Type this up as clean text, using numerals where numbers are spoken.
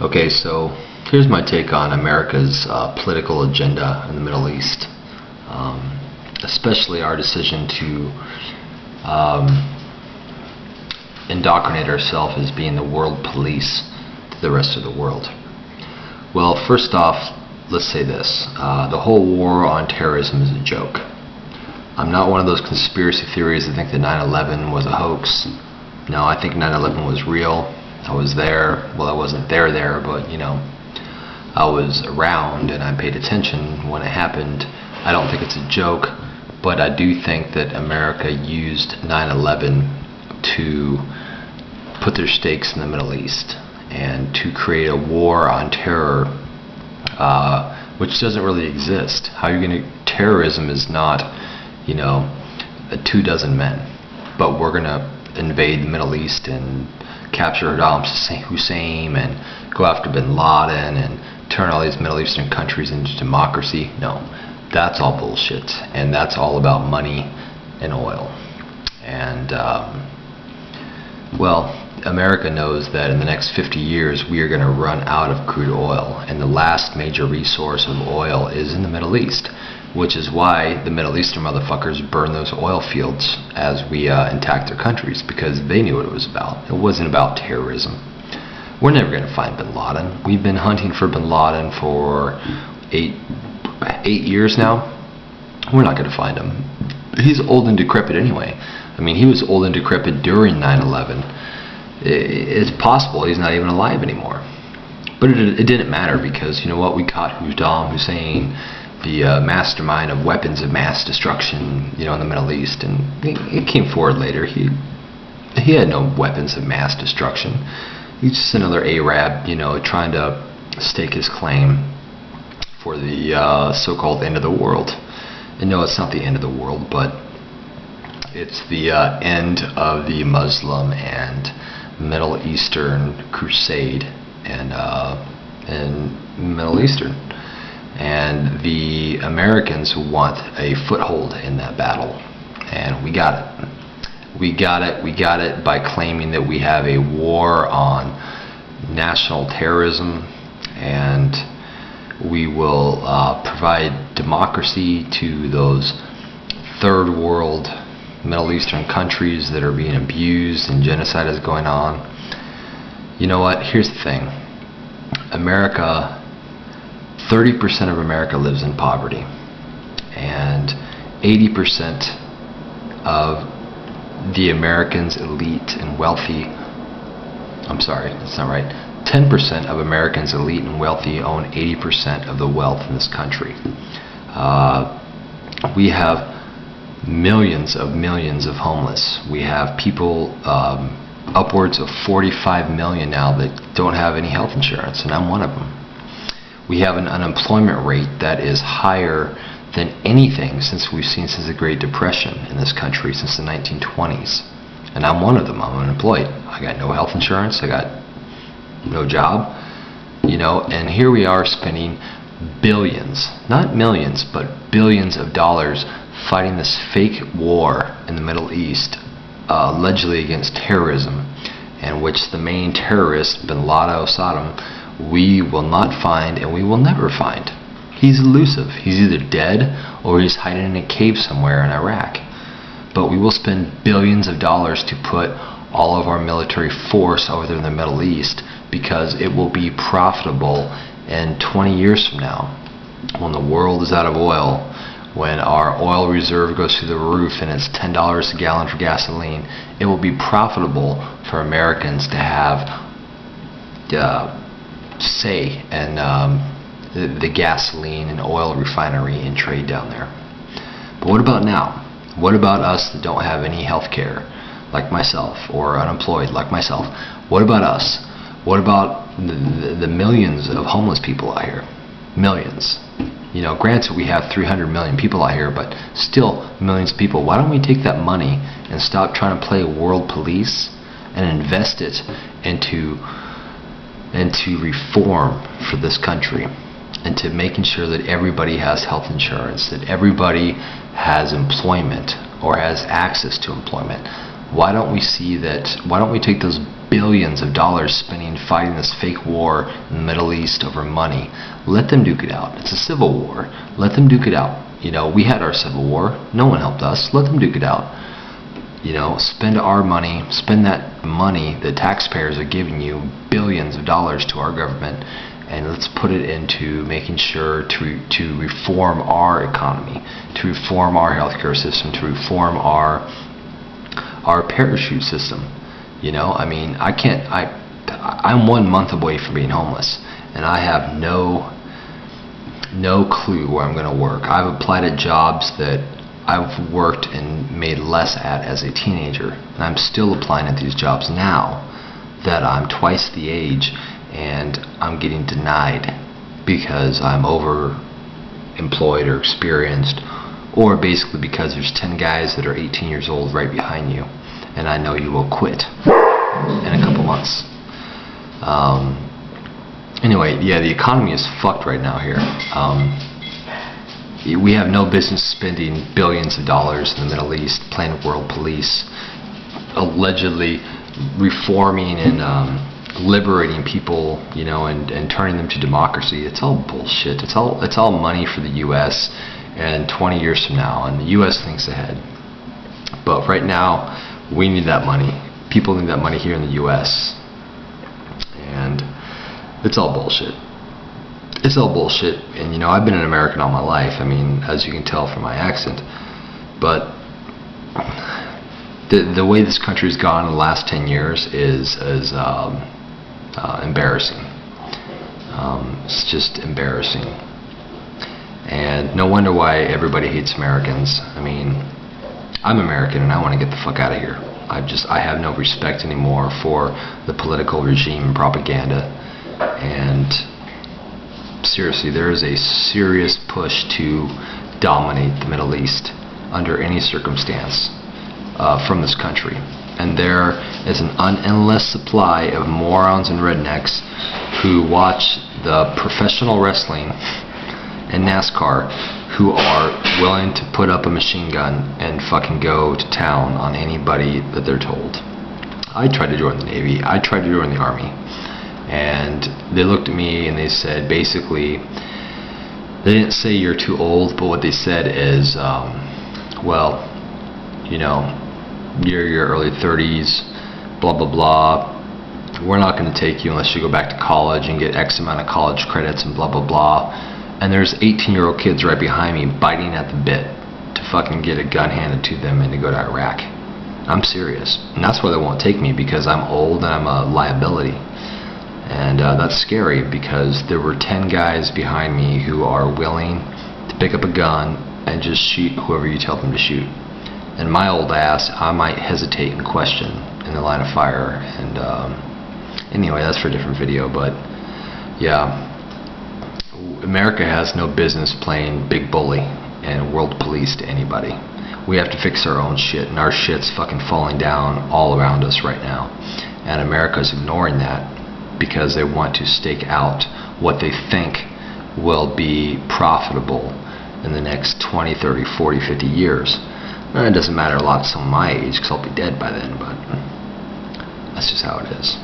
Okay, so here's my take on America's political agenda in the Middle East, especially our decision to indoctrinate ourselves as being the world police to the rest of the world. Well, first off, let's say this. The whole war on terrorism is a joke. I'm not one of those conspiracy theories that think that 9/11 was a hoax. No, I think 9/11 was real. I was there. Well, I wasn't there, but, I was around and I paid attention when it happened. I don't think it's a joke, but I do think that America used 9/11 to put their stakes in the Middle East and to create a war on terror, which doesn't really exist. How are you going to... Terrorism is not, 24 men, but we're going to invade the Middle East and capture Saddam Hussein and go after bin Laden and turn all these Middle Eastern countries into democracy. No, that's all bullshit, and that's all about money and oil. And America knows that in the next 50 years we are going to run out of crude oil, and the last major resource of oil is in the Middle East, which is why the Middle Eastern motherfuckers burn those oil fields as we attack their countries, because they knew what it was about. It wasn't about terrorism. We're never going to find bin Laden. We've been hunting for bin Laden for eight years now. We're not going to find him. He's old and decrepit anyway. I mean, he was old and decrepit during 9/11. It's possible he's not even alive anymore. But it didn't matter, because, we caught Saddam Hussein, the mastermind of weapons of mass destruction, in the Middle East, and it came forward later. He had no weapons of mass destruction. He's just another Arab, trying to stake his claim for the so-called end of the world. And no, it's not the end of the world, but it's the end of the Muslim and Middle Eastern crusade and Middle Eastern. And the Americans want a foothold in that battle, and we got it. We got it by claiming that we have a war on national terrorism, and we will provide democracy to those third world Middle Eastern countries that are being abused and genocide is going on. You know what? Here's the thing. America... 30% of America lives in poverty, and 80% of the Americans elite and wealthy, I'm sorry, that's not right, 10% of Americans elite and wealthy own 80% of the wealth in this country. We have millions of homeless. We have people, upwards of 45 million now, that don't have any health insurance, and I'm one of them. We have an unemployment rate that is higher than anything we've seen since the Great Depression in this country, since the 1920s. And I'm one of them. I'm unemployed. I got no health insurance. I got no job. And here we are spending billions, not millions, but billions of dollars fighting this fake war in the Middle East, allegedly against terrorism, in which the main terrorist, bin Laden Saddam, we will not find, and we will never find. He's elusive. He's either dead or he's hiding in a cave somewhere in Iraq. But we will spend billions of dollars to put all of our military force over there in the Middle East, because it will be profitable in 20 years from now, when the world is out of oil, when our oil reserve goes through the roof and it's $10 a gallon for gasoline. It will be profitable for Americans to have say in the gasoline and oil refinery and trade down there. But what about now? What about us that don't have any health care, like myself, or unemployed like myself? What about us? What about the millions of homeless people out here? Millions. Granted, we have 300 million people out here, but still millions of people. Why don't we take that money and stop trying to play world police and invest it into reform for this country, into making sure that everybody has health insurance, that everybody has employment or has access to employment. Why don't we see that? Why don't we take those billions of dollars spending fighting this fake war in the Middle East over money? Let them duke it out. It's a civil war. Let them duke it out. We had our civil war. No one helped us. Let them duke it out. Spend our money, spend that money that taxpayers are giving you, billions of dollars to our government, and let's put it into making sure to reform our economy, to reform our healthcare system, to reform our parachute system. I'm 1 month away from being homeless, and I have no clue where I'm going to work. I've applied at jobs that I've worked and made less at as a teenager, and I'm still applying at these jobs now that I'm twice the age, and I'm getting denied because I'm overemployed or experienced, or basically because there's 10 guys that are 18 years old right behind you, and I know you will quit in a couple months. Anyway, yeah, the economy is fucked right now here. We have no business spending billions of dollars in the Middle East, playing world police, allegedly reforming and liberating people, and turning them to democracy. It's all bullshit. It's all money for the U.S. and 20 years from now, and the U.S. thinks ahead. But right now, we need that money. People need that money here in the U.S. And it's all bullshit. It's all bullshit. And I've been an American all my life. As you can tell from my accent. But the way this country's gone in the last 10 years is embarrassing. It's just embarrassing. And no wonder why everybody hates Americans. I'm American and I want to get the fuck out of here. I have no respect anymore for the political regime and propaganda. And seriously, there is a serious push to dominate the Middle East under any circumstance from this country. And there is an endless supply of morons and rednecks who watch the professional wrestling and NASCAR who are willing to put up a machine gun and fucking go to town on anybody that they're told. I tried to join the Navy. I tried to join the Army. And they looked at me and they said, basically, they didn't say you're too old, but what they said is, you're your early 30s, blah, blah, blah. We're not going to take you unless you go back to college and get X amount of college credits and blah, blah, blah. And there's 18-year-old kids right behind me biting at the bit to fucking get a gun handed to them and to go to Iraq. I'm serious. And that's why they won't take me, because I'm old and I'm a liability. And that's scary, because there were 10 guys behind me who are willing to pick up a gun and just shoot whoever you tell them to shoot. And my old ass, I might hesitate and question in the line of fire. And anyway, that's for a different video. But yeah, America has no business playing big bully and world police to anybody. We have to fix our own shit, and our shit's fucking falling down all around us right now. And America's ignoring that because they want to stake out what they think will be profitable in the next 20, 30, 40, 50 years. And it doesn't matter a lot to someone my age, because I'll be dead by then, but that's just how it is.